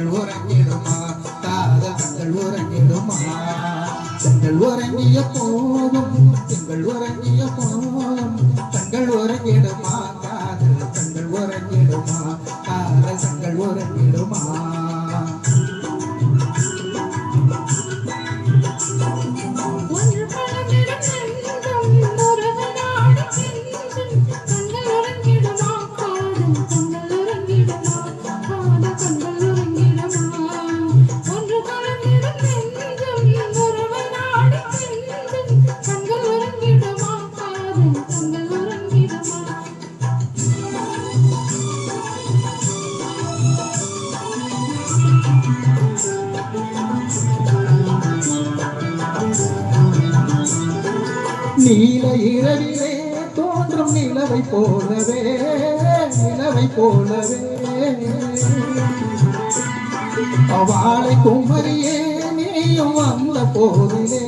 கண்கள் உறங்கிடுமா காதல் கண்கள் உறங்கிடுமா கண்கள் உறங்கிய போதும் திங்கள் உறங்கிய போதும் கண்கள் உறங்கிடுமா காதல் கண்கள் உறங்கிடுமா காதல் கண்கள் உறங்கிடுமா நீல இரவிலே தோன்றும் நிலவை போலவே அவளை குமரியே நீயும் வந்த போதிலே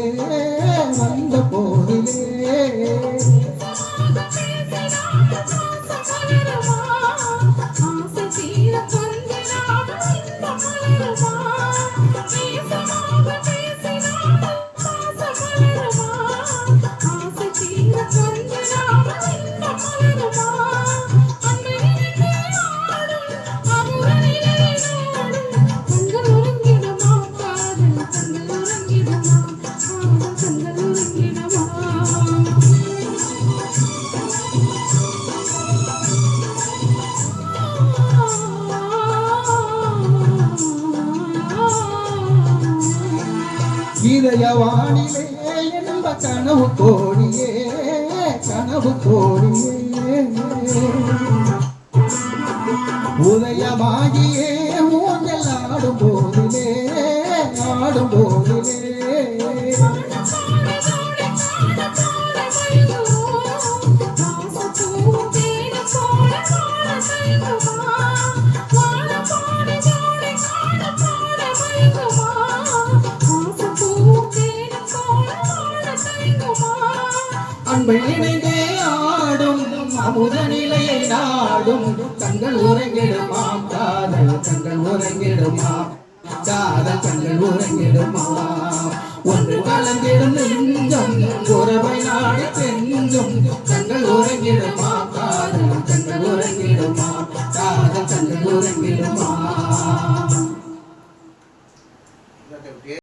இதயவானிலே என்ப கனவு கோடியே உதயமாகியே ஊஞ்சல் ஆடும் போதிலே அன்பை இணைந்தே ஆடும் அமுத நிலையை நாடும் கண்கள் உறங்கிடுமா காதல் கண்கள் உறங்கிடுமா ஒன்று கலந்திடும் நெஞ்சம் உறவை நாடி தெஞ்சும் கண்கள் உறங்கிடுமா காதல் கண்கள் உறங்கிடுமா